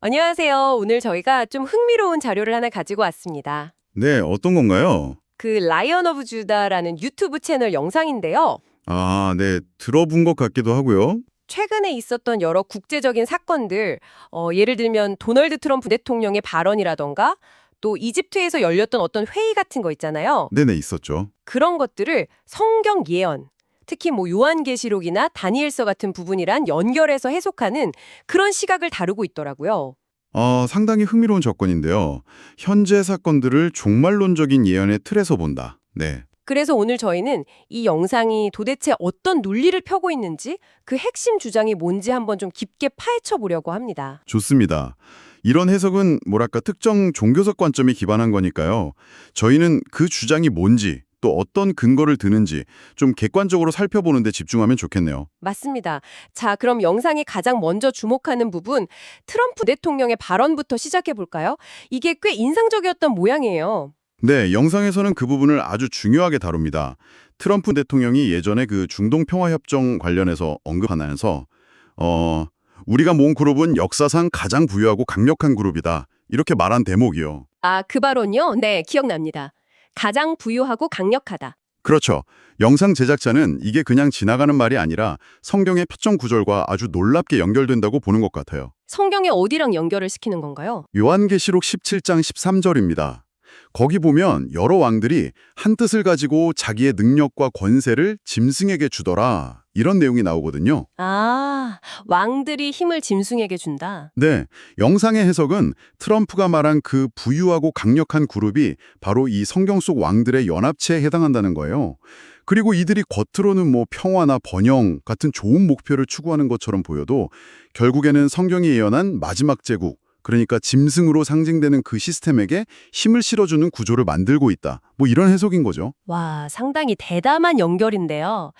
안녕하세요. 오늘 저희가 좀 흥미로운 자료를 하나 가지고 왔습니다. 네, 어떤 건가요? 그 라이언 오브 주다라는 유튜브 채널 영상인데요. 아, 네, 들어본 것 같기도 하고요. 최근에 있었던 여러 국제적인 사건들, 예를 들면 도널드 트럼프 대통령의 발언이라던가 또 이집트에서 열렸던 어떤 회의 같은 거 있잖아요. 네네, 있었죠. 그런 것들을 성경 예언, 특히 뭐 요한계시록이나 다니엘서 같은 부분이랑 연결해서 해석하는 그런 시각을 다루고 있더라고요. 상당히 흥미로운 접근인데요. 현재 사건들을 종말론적인 예언의 틀에서 본다. 네, 그래서 오늘 저희는 이 영상이 도대체 어떤 논리를 펴고 있는지 그 핵심 주장이 뭔지 한번 좀 깊게 파헤쳐 보려고 합니다. 좋습니다. 이런 해석은 뭐랄까 특정 종교적 관점이 기반한 거니까요. 저희는 그 주장이 뭔지 또 어떤 근거를 드는지 좀 객관적으로 살펴보는 데 집중하면 좋겠네요. 맞습니다. 자, 그럼 영상이 가장 먼저 주목하는 부분, 트럼프 대통령의 발언부터 시작해 볼까요? 이게 꽤 인상적이었던 모양이에요. 네, 영상에서는 그 부분을 아주 중요하게 다룹니다. 트럼프 대통령이 예전에 그 중동 평화협정 관련해서 언급하면서 우리가 모은 그룹은 역사상 가장 부유하고 강력한 그룹이다. 이렇게 말한 대목이요. 아, 그 발언요? 네, 기억납니다. 가장 부유하고 강력하다. 그렇죠. 영상 제작자는 이게 그냥 지나가는 말이 아니라 성경의 표정 구절과 아주 놀랍게 연결된다고 보는 것 같아요. 성경에 어디랑 연결을 시키는 건가요? 요한계시록 17장 13절입니다. 거기 보면 여러 왕들이 한 뜻을 가지고 자기의 능력과 권세를 짐승에게 주더라. 이런 내용이 나오거든요. 아, 왕들이 힘을 짐승에게 준다. 네, 영상의 해석은 트럼프가 말한 그 부유하고 강력한 그룹이 바로 이 성경 속 왕들의 연합체에 해당한다는 거예요. 그리고 이들이 겉으로는 뭐 평화나 번영 같은 좋은 목표를 추구하는 것처럼 보여도 결국에는 성경이 예언한 마지막 제국, 그러니까 짐승으로 상징되는 그 시스템에게 힘을 실어주는 구조를 만들고 있다. 뭐 이런 해석인 거죠. 와, 상당히 대담한 연결인데요.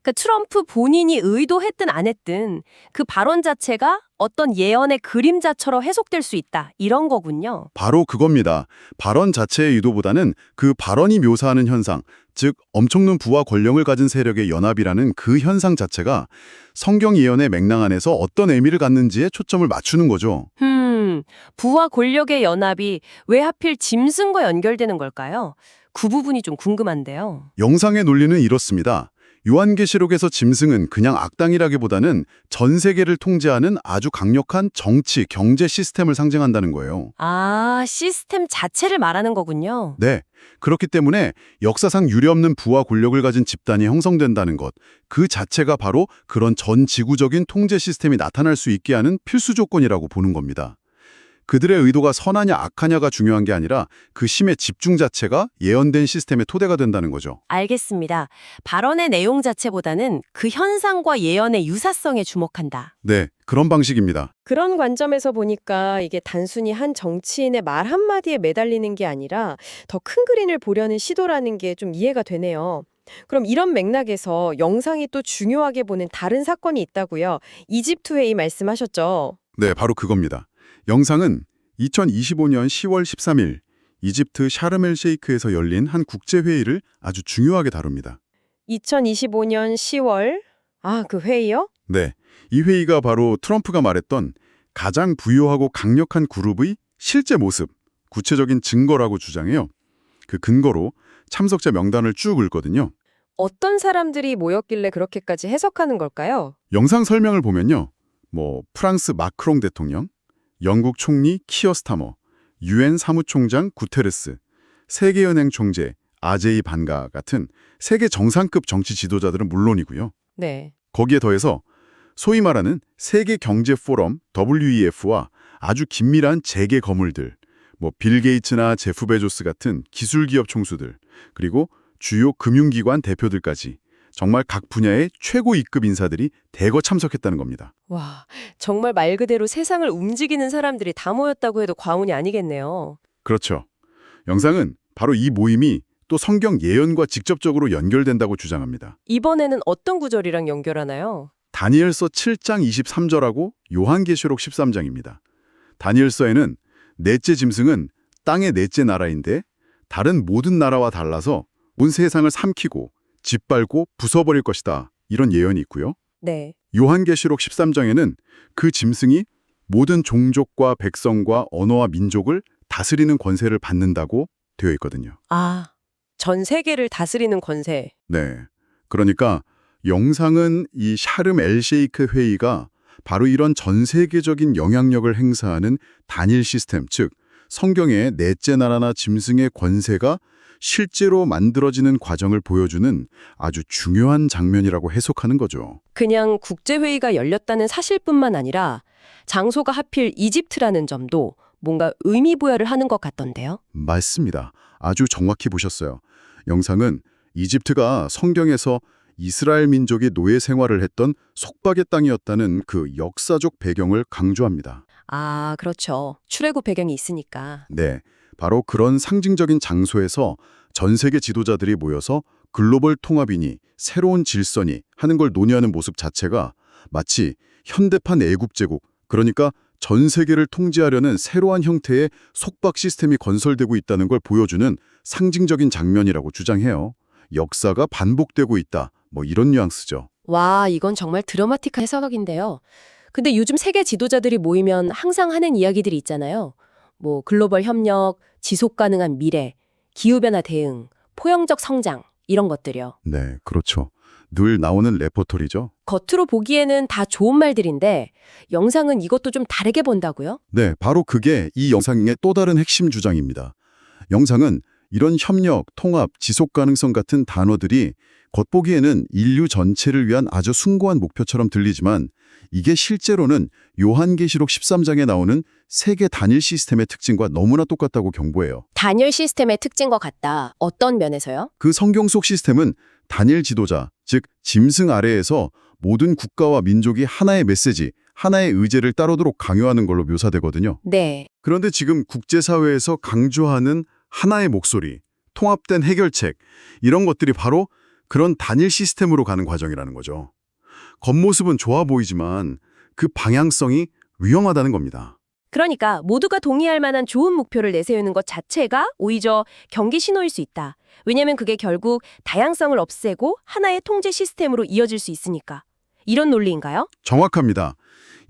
그 트럼프 본인이 의도했든 안 했든 그 발언 자체가 어떤 예언의 그림자처럼 해석될 수 있다. 이런 거군요. 바로 그겁니다. 발언 자체의 의도보다는 그 발언이 묘사하는 현상, 즉 엄청난 부와 권력을 가진 세력의 연합이라는 그 현상 자체가 성경 예언의 맥락 안에서 어떤 의미를 갖는지에 초점을 맞추는 거죠. 부와 권력의 연합이 왜 하필 짐승과 연결되는 걸까요? 그 부분이 좀 궁금한데요. 영상의 논리는 이렇습니다. 요한계시록에서 짐승은 그냥 악당이라기보다는 전 세계를 통제하는 아주 강력한 정치, 경제 시스템을 상징한다는 거예요. 아, 시스템 자체를 말하는 거군요. 네. 그렇기 때문에 역사상 유례없는 부와 권력을 가진 집단이 형성된다는 것, 그 자체가 바로 그런 전 지구적인 통제 시스템이 나타날 수 있게 하는 필수 조건이라고 보는 겁니다. 그들의 의도가 선하냐 악하냐가 중요한 게 아니라 그 힘의 집중 자체가 예언된 시스템의 토대가 된다는 거죠. 알겠습니다. 발언의 내용 자체보다는 그 현상과 예언의 유사성에 주목한다. 네, 그런 방식입니다. 그런 관점에서 보니까 이게 단순히 한 정치인의 말 한마디에 매달리는 게 아니라 더 큰 그림을 보려는 시도라는 게 좀 이해가 되네요. 그럼 이런 맥락에서 영상이 또 중요하게 보는 다른 사건이 있다고요. 이집트 회의 말씀하셨죠? 네, 바로 그겁니다. 영상은 2025년 10월 13일 이집트 샤르멜 셰이크에서 열린 한 국제회의를 아주 중요하게 다룹니다. 2025년 10월. 아, 그 회의요? 네, 이 회의가 바로 트럼프가 말했던 가장 부유하고 강력한 그룹의 실제 모습, 구체적인 증거라고 주장해요. 그 근거로 참석자 명단을 쭉 읽거든요. 어떤 사람들이 모였길래 그렇게까지 해석하는 걸까요? 영상 설명을 보면요. 프랑스 마크롱 대통령, 영국 총리 키어 스타머, 유엔 사무총장 구테르스, 세계은행 총재 아제이 반가 같은 세계 정상급 정치 지도자들은 물론이고요. 네. 거기에 더해서 소위 말하는 세계 경제 포럼 WEF와 아주 긴밀한 재계 거물들, 빌 게이츠나 제프 베조스 같은 기술 기업 총수들, 그리고 주요 금융기관 대표들까지 정말 각 분야의 최고 위급 인사들이 대거 참석했다는 겁니다. 와, 정말 말 그대로 세상을 움직이는 사람들이 다 모였다고 해도 과언이 아니겠네요. 그렇죠. 영상은 바로 이 모임이 또 성경 예언과 직접적으로 연결된다고 주장합니다. 이번에는 어떤 구절이랑 연결하나요? 다니엘서 7장 23절하고 요한계시록 13장입니다. 다니엘서에는 넷째 짐승은 땅의 넷째 나라인데 다른 모든 나라와 달라서 온 세상을 삼키고 짓밟고 부숴버릴 것이다. 이런 예언이 있고요. 네. 요한계시록 13장에는 그 짐승이 모든 종족과 백성과 언어와 민족을 다스리는 권세를 받는다고 되어 있거든요. 아, 전 세계를 다스리는 권세. 네. 그러니까 영상은 이 샤름 엘셰이크 회의가 바로 이런 전 세계적인 영향력을 행사하는 단일 시스템, 즉 성경의 넷째 나라나 짐승의 권세가 실제로 만들어지는 과정을 보여주는 아주 중요한 장면이라고 해석하는 거죠. 그냥 국제회의가 열렸다는 사실뿐만 아니라 장소가 하필 이집트라는 점도 뭔가 의미 부여를 하는 것 같던데요. 맞습니다. 아주 정확히 보셨어요. 영상은 이집트가 성경에서 이스라엘 민족이 노예 생활을 했던 속박의 땅이었다는 그 역사적 배경을 강조합니다. 아, 그렇죠. 출애굽 배경이 있으니까. 네, 바로 그런 상징적인 장소에서 전 세계 지도자들이 모여서 글로벌 통합이니 새로운 질서니 하는 걸 논의하는 모습 자체가 마치 현대판 애국제국, 그러니까 전 세계를 통제하려는 새로운 형태의 속박 시스템이 건설되고 있다는 걸 보여주는 상징적인 장면이라고 주장해요. 역사가 반복되고 있다, 뭐 이런 뉘앙스죠. 와, 이건 정말 드라마틱한 해석인데요. 근데 요즘 세계 지도자들이 모이면 항상 하는 이야기들이 있잖아요. 뭐 글로벌 협력, 지속 가능한 미래, 기후변화 대응, 포용적 성장 이런 것들이요. 네, 그렇죠. 늘 나오는 레퍼토리죠. 겉으로 보기에는 다 좋은 말들인데 영상은 이것도 좀 다르게 본다고요? 네, 바로 그게 이 영상의 또 다른 핵심 주장입니다. 영상은 이런 협력, 통합, 지속 가능성 같은 단어들이 겉보기에는 인류 전체를 위한 아주 숭고한 목표처럼 들리지만 이게 실제로는 요한계시록 13장에 나오는 세계 단일 시스템의 특징과 너무나 똑같다고 경고해요. 단일 시스템의 특징과 같다. 어떤 면에서요? 그 성경 속 시스템은 단일 지도자, 즉 짐승 아래에서 모든 국가와 민족이 하나의 메시지, 하나의 의제를 따르도록 강요하는 걸로 묘사되거든요. 네. 그런데 지금 국제사회에서 강조하는 하나의 목소리, 통합된 해결책, 이런 것들이 바로 그런 단일 시스템으로 가는 과정이라는 거죠. 겉모습은 좋아 보이지만 그 방향성이 위험하다는 겁니다. 그러니까 모두가 동의할 만한 좋은 목표를 내세우는 것 자체가 오히려 경계 신호일 수 있다. 왜냐하면 그게 결국 다양성을 없애고 하나의 통제 시스템으로 이어질 수 있으니까. 이런 논리인가요? 정확합니다.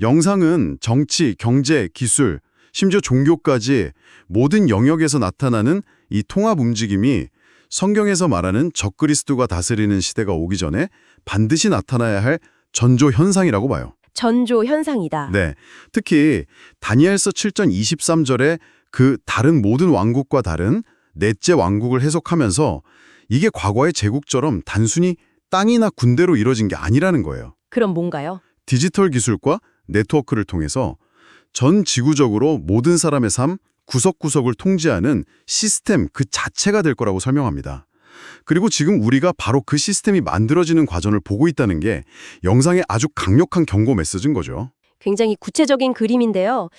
영상은 정치, 경제, 기술, 심지어 종교까지 모든 영역에서 나타나는 이 통합 움직임이 성경에서 말하는 적그리스도가 다스리는 시대가 오기 전에 반드시 나타나야 할 전조 현상이라고 봐요. 전조 현상이다. 네, 특히 다니엘서 7장 23절에 그 다른 모든 왕국과 다른 넷째 왕국을 해석하면서 이게 과거의 제국처럼 단순히 땅이나 군대로 이뤄진 게 아니라는 거예요. 그럼 뭔가요? 디지털 기술과 네트워크를 통해서 전 지구적으로 모든 사람의 삶, 구석구석을 통제하는 시스템 그 자체가 될 거라고 설명합니다. 그리고 지금 우리가 바로 그 시스템이 만들어지는 과정을 보고 있다는 게 영상의 아주 강력한 경고 메시지인 거죠. 굉장히 구체적인 그림인데요.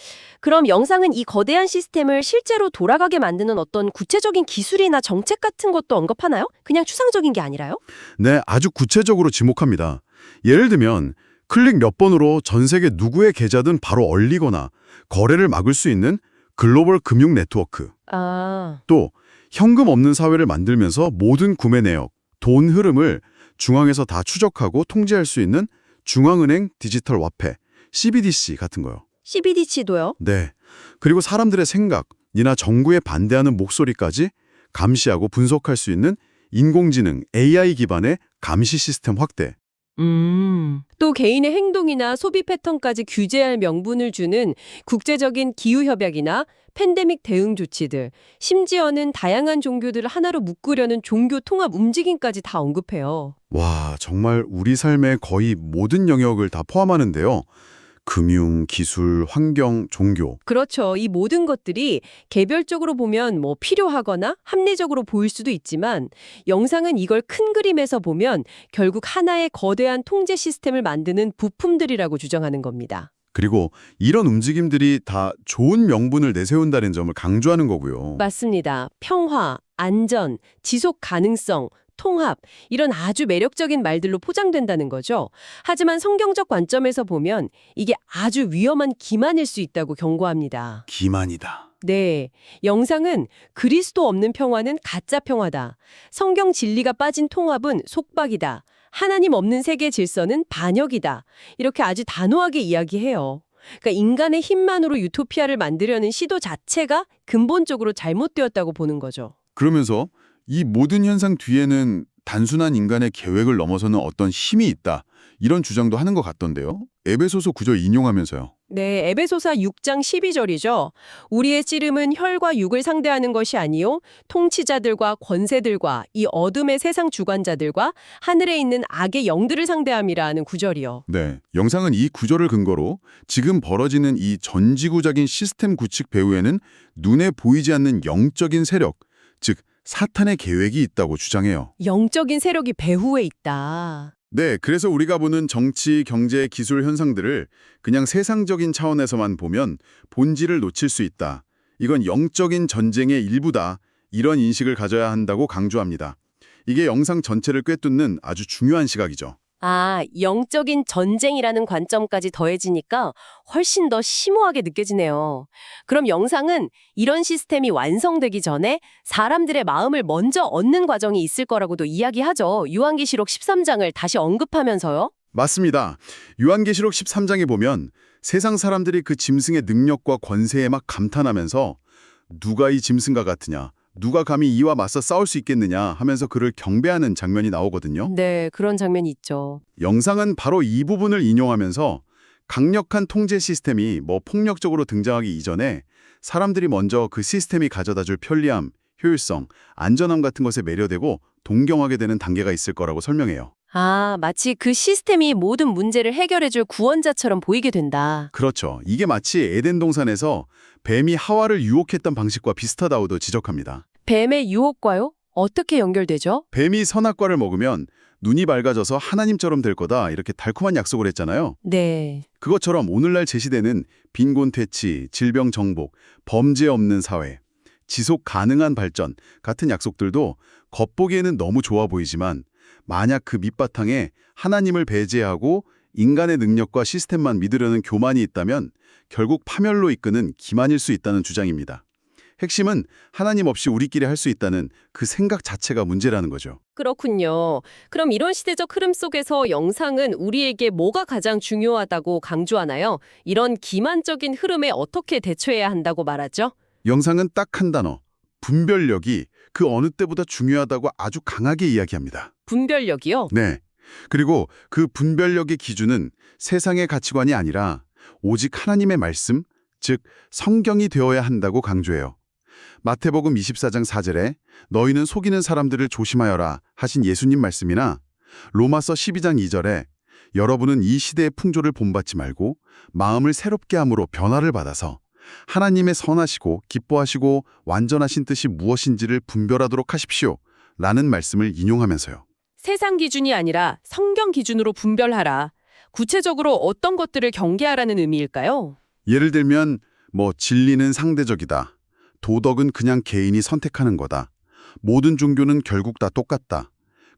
그럼 영상은 이 거대한 시스템을 실제로 돌아가게 만드는 어떤 구체적인 기술이나 정책 같은 것도 언급하나요? 그냥 추상적인 게 아니라요? 네, 아주 구체적으로 지목합니다. 예를 들면 클릭 몇 번으로 전 세계 누구의 계좌든 바로 얼리거나 거래를 막을 수 있는 글로벌 금융 네트워크. 아, 또 현금 없는 사회를 만들면서 모든 구매 내역, 돈 흐름을 중앙에서 다 추적하고 통제할 수 있는 중앙은행 디지털 화폐, CBDC 같은 거요. CBDC도요? 네. 그리고 사람들의 생각이나 정부에 반대하는 목소리까지 감시하고 분석할 수 있는 인공지능 AI 기반의 감시 시스템 확대. 또 개인의 행동이나 소비 패턴까지 규제할 명분을 주는 국제적인 기후협약이나 팬데믹 대응 조치들, 심지어는 다양한 종교들을 하나로 묶으려는 종교 통합 움직임까지 다 언급해요. 와, 정말 우리 삶의 거의 모든 영역을 다 포함하는데요. 금융, 기술, 환경, 종교. 그렇죠. 이 모든 것들이 개별적으로 보면 뭐 필요하거나 합리적으로 보일 수도 있지만 영상은 이걸 큰 그림에서 보면 결국 하나의 거대한 통제 시스템을 만드는 부품들이라고 주장하는 겁니다. 그리고 이런 움직임들이 다 좋은 명분을 내세운다는 점을 강조하는 거고요. 맞습니다. 평화, 안전, 지속 가능성, 통합 이런 아주 매력적인 말들로 포장된다는 거죠. 하지만 성경적 관점에서 보면 이게 아주 위험한 기만일 수 있다고 경고합니다. 기만이다. 네, 영상은 그리스도 없는 평화는 가짜 평화다. 성경 진리가 빠진 통합은 속박이다. 하나님 없는 세계 질서는 반역이다. 이렇게 아주 단호하게 이야기해요. 그러니까 인간의 힘만으로 유토피아를 만들려는 시도 자체가 근본적으로 잘못되었다고 보는 거죠. 그러면서 이 모든 현상 뒤에는 단순한 인간의 계획을 넘어서는 어떤 힘이 있다. 이런 주장도 하는 것 같던데요. 에베소서 9절 인용하면서요. 네, 에베소서 6장 12절이죠. 우리의 씨름은 혈과 육을 상대하는 것이 아니요 통치자들과 권세들과 이 어둠의 세상 주관자들과 하늘에 있는 악의 영들을 상대함이라는 구절이요. 네, 영상은 이 구절을 근거로 지금 벌어지는 이 전지구적인 시스템 구축 배후에는 눈에 보이지 않는 영적인 세력, 즉 사탄의 계획이 있다고 주장해요. 영적인 세력이 배후에 있다. 네, 그래서 우리가 보는 정치, 경제, 기술 현상들을 그냥 세상적인 차원에서만 보면 본질을 놓칠 수 있다. 이건 영적인 전쟁의 일부다. 이런 인식을 가져야 한다고 강조합니다. 이게 영상 전체를 꿰뚫는 아주 중요한 시각이죠. 아, 영적인 전쟁이라는 관점까지 더해지니까 훨씬 더 심오하게 느껴지네요. 그럼 영상은 이런 시스템이 완성되기 전에 사람들의 마음을 먼저 얻는 과정이 있을 거라고도 이야기하죠. 요한계시록 13장을 다시 언급하면서요. 맞습니다. 요한계시록 13장에 보면 세상 사람들이 그 짐승의 능력과 권세에 막 감탄하면서 누가 이 짐승과 같으냐, 누가 감히 이와 맞서 싸울 수 있겠느냐 하면서 그를 경배하는 장면이 나오거든요. 네, 그런 장면이 있죠. 영상은 바로 이 부분을 인용하면서 강력한 통제 시스템이 폭력적으로 등장하기 이전에 사람들이 먼저 그 시스템이 가져다줄 편리함, 효율성, 안전함 같은 것에 매료되고 동경하게 되는 단계가 있을 거라고 설명해요. 아, 마치 그 시스템이 모든 문제를 해결해줄 구원자처럼 보이게 된다. 그렇죠. 이게 마치 에덴 동산에서 뱀이 하와를 유혹했던 방식과 비슷하다고도 지적합니다. 뱀의 유혹과요? 어떻게 연결되죠? 뱀이 선악과를 먹으면 눈이 밝아져서 하나님처럼 될 거다 이렇게 달콤한 약속을 했잖아요. 네. 그것처럼 오늘날 제시되는 빈곤 퇴치, 질병 정복, 범죄 없는 사회, 지속 가능한 발전 같은 약속들도 겉보기에는 너무 좋아 보이지만 만약 그 밑바탕에 하나님을 배제하고 인간의 능력과 시스템만 믿으려는 교만이 있다면 결국 파멸로 이끄는 기만일 수 있다는 주장입니다. 핵심은 하나님 없이 우리끼리 할 수 있다는 그 생각 자체가 문제라는 거죠. 그렇군요. 그럼 이런 시대적 흐름 속에서 영상은 우리에게 뭐가 가장 중요하다고 강조하나요? 이런 기만적인 흐름에 어떻게 대처해야 한다고 말하죠? 영상은 딱 한 단어, 분별력이 그 어느 때보다 중요하다고 아주 강하게 이야기합니다. 분별력이요? 네. 그리고 그 분별력의 기준은 세상의 가치관이 아니라 오직 하나님의 말씀, 즉 성경이 되어야 한다고 강조해요. 마태복음 24장 4절에 너희는 속이는 사람들을 조심하여라 하신 예수님 말씀이나 로마서 12장 2절에 여러분은 이 시대의 풍조를 본받지 말고 마음을 새롭게 함으로 변화를 받아서 하나님의 선하시고 기뻐하시고 완전하신 뜻이 무엇인지를 분별하도록 하십시오. 라는 말씀을 인용하면서요. 세상 기준이 아니라 성경 기준으로 분별하라. 구체적으로 어떤 것들을 경계하라는 의미일까요? 예를 들면 진리는 상대적이다. 도덕은 그냥 개인이 선택하는 거다. 모든 종교는 결국 다 똑같다.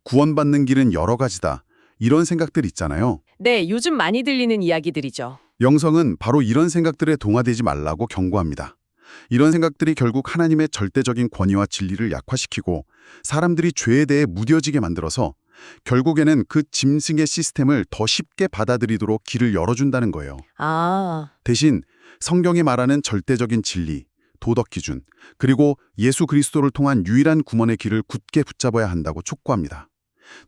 구원받는 길은 여러 가지다. 이런 생각들 있잖아요. 네, 요즘 많이 들리는 이야기들이죠. 영성은 바로 이런 생각들에 동화되지 말라고 경고합니다. 이런 생각들이 결국 하나님의 절대적인 권위와 진리를 약화시키고 사람들이 죄에 대해 무뎌지게 만들어서 결국에는 그 짐승의 시스템을 더 쉽게 받아들이도록 길을 열어준다는 거예요. 아, 대신 성경이 말하는 절대적인 진리, 도덕 기준, 그리고 예수 그리스도를 통한 유일한 구원의 길을 굳게 붙잡아야 한다고 촉구합니다.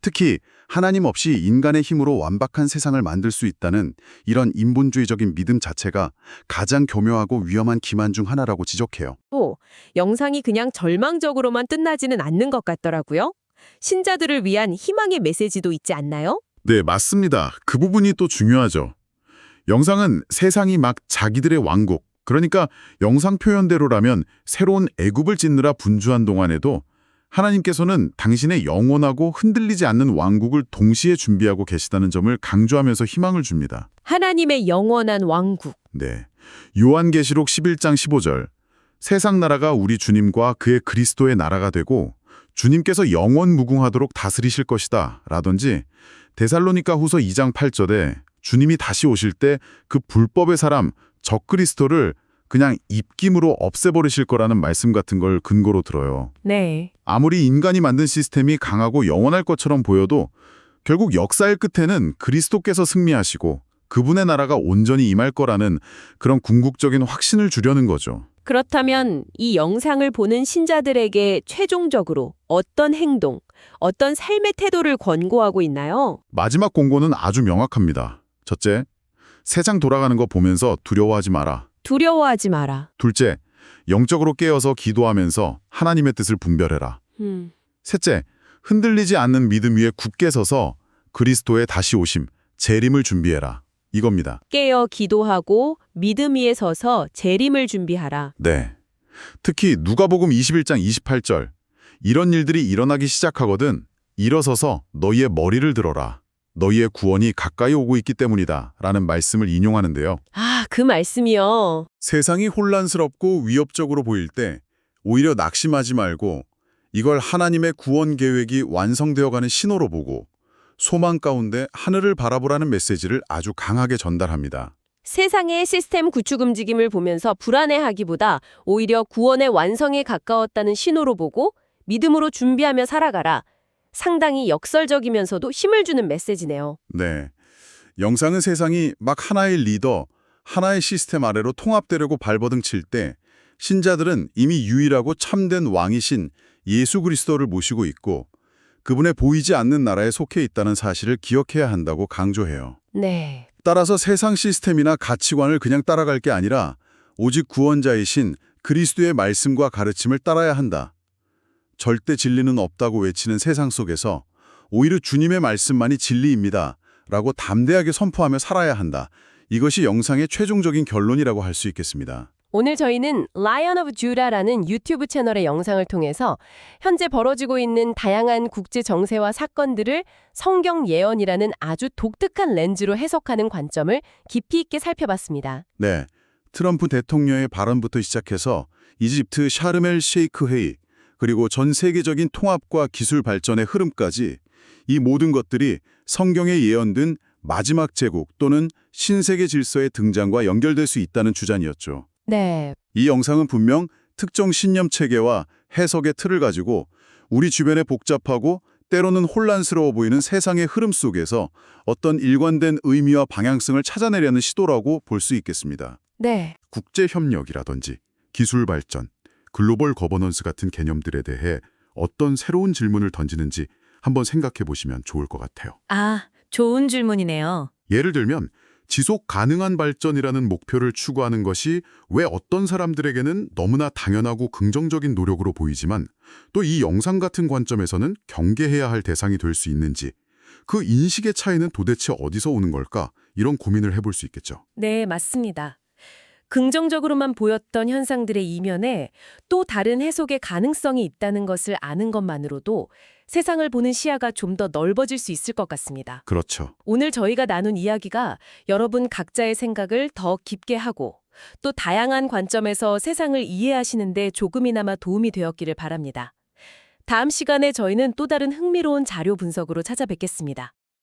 특히 하나님 없이 인간의 힘으로 완벽한 세상을 만들 수 있다는 이런 인본주의적인 믿음 자체가 가장 교묘하고 위험한 기만 중 하나라고 지적해요. 또 영상이 그냥 절망적으로만 끝나지는 않는 것 같더라고요. 신자들을 위한 희망의 메시지도 있지 않나요? 네, 맞습니다. 그 부분이 또 중요하죠. 영상은 세상이 막 자기들의 왕국, 그러니까 영상 표현대로라면 새로운 애굽을 짓느라 분주한 동안에도 하나님께서는 당신의 영원하고 흔들리지 않는 왕국을 동시에 준비하고 계시다는 점을 강조하면서 희망을 줍니다. 하나님의 영원한 왕국. 네, 요한계시록 11장 15절 세상 나라가 우리 주님과 그의 그리스도의 나라가 되고 주님께서 영원 무궁하도록 다스리실 것이다 라든지 데살로니가 후서 2장 8절에 주님이 다시 오실 때 그 불법의 사람 적그리스도를 그냥 입김으로 없애버리실 거라는 말씀 같은 걸 근거로 들어요. 네. 아무리 인간이 만든 시스템이 강하고 영원할 것처럼 보여도 결국 역사의 끝에는 그리스도께서 승리하시고 그분의 나라가 온전히 임할 거라는 그런 궁극적인 확신을 주려는 거죠. 그렇다면 이 영상을 보는 신자들에게 최종적으로 어떤 행동, 어떤 삶의 태도를 권고하고 있나요? 마지막 공고는 아주 명확합니다. 첫째, 세상 돌아가는 거 보면서 두려워하지 마라. 두려워하지 마라. 둘째, 영적으로 깨어서 기도하면서 하나님의 뜻을 분별해라. 셋째, 흔들리지 않는 믿음 위에 굳게 서서 그리스도의 다시 오심, 재림을 준비해라. 이겁니다. 깨어 기도하고 믿음 위에 서서 재림을 준비하라. 네. 특히 누가복음 21장 28절. 이런 일들이 일어나기 시작하거든 일어서서 너희의 머리를 들어라. 너희의 구원이 가까이 오고 있기 때문이다. 라는 말씀을 인용하는데요. 아, 그 말씀이요. 세상이 혼란스럽고 위협적으로 보일 때 오히려 낙심하지 말고 이걸 하나님의 구원 계획이 완성되어가는 신호로 보고 소망 가운데 하늘을 바라보라는 메시지를 아주 강하게 전달합니다. 세상의 시스템 구축 움직임을 보면서 불안해하기보다 오히려 구원의 완성에 가까웠다는 신호로 보고 믿음으로 준비하며 살아가라. 상당히 역설적이면서도 힘을 주는 메시지네요. 네. 영상은 세상이 막 하나의 리더, 하나의 시스템 아래로 통합되려고 발버둥 칠 때 신자들은 이미 유일하고 참된 왕이신 예수 그리스도를 모시고 있고 그분의 보이지 않는 나라에 속해 있다는 사실을 기억해야 한다고 강조해요. 네. 따라서 세상 시스템이나 가치관을 그냥 따라갈 게 아니라 오직 구원자이신 그리스도의 말씀과 가르침을 따라야 한다. 절대 진리는 없다고 외치는 세상 속에서 오히려 주님의 말씀만이 진리입니다. 라고 담대하게 선포하며 살아야 한다. 이것이 영상의 최종적인 결론이라고 할 수 있겠습니다. 오늘 저희는 Lion of Judah라는 유튜브 채널의 영상을 통해서 현재 벌어지고 있는 다양한 국제 정세와 사건들을 성경 예언이라는 아주 독특한 렌즈로 해석하는 관점을 깊이 있게 살펴봤습니다. 네, 트럼프 대통령의 발언부터 시작해서 이집트 샤르멜 셰이크 회의, 그리고 전 세계적인 통합과 기술 발전의 흐름까지 이 모든 것들이 성경에 예언된 마지막 제국 또는 신세계 질서의 등장과 연결될 수 있다는 주장이었죠. 네. 이 영상은 분명 특정 신념 체계와 해석의 틀을 가지고 우리 주변의 복잡하고 때로는 혼란스러워 보이는 세상의 흐름 속에서 어떤 일관된 의미와 방향성을 찾아내려는 시도라고 볼 수 있겠습니다. 네. 국제협력이라든지 기술 발전, 글로벌 거버넌스 같은 개념들에 대해 어떤 새로운 질문을 던지는지 한번 생각해 보시면 좋을 것 같아요. 아, 좋은 질문이네요. 예를 들면 지속 가능한 발전이라는 목표를 추구하는 것이 왜 어떤 사람들에게는 너무나 당연하고 긍정적인 노력으로 보이지만 또 이 영상 같은 관점에서는 경계해야 할 대상이 될 수 있는지, 그 인식의 차이는 도대체 어디서 오는 걸까? 이런 고민을 해볼 수 있겠죠. 네, 맞습니다. 긍정적으로만 보였던 현상들의 이면에 또 다른 해석의 가능성이 있다는 것을 아는 것만으로도 세상을 보는 시야가 좀 더 넓어질 수 있을 것 같습니다. 그렇죠. 오늘 저희가 나눈 이야기가 여러분 각자의 생각을 더 깊게 하고 또 다양한 관점에서 세상을 이해하시는 데 조금이나마 도움이 되었기를 바랍니다. 다음 시간에 저희는 또 다른 흥미로운 자료 분석으로 찾아뵙겠습니다.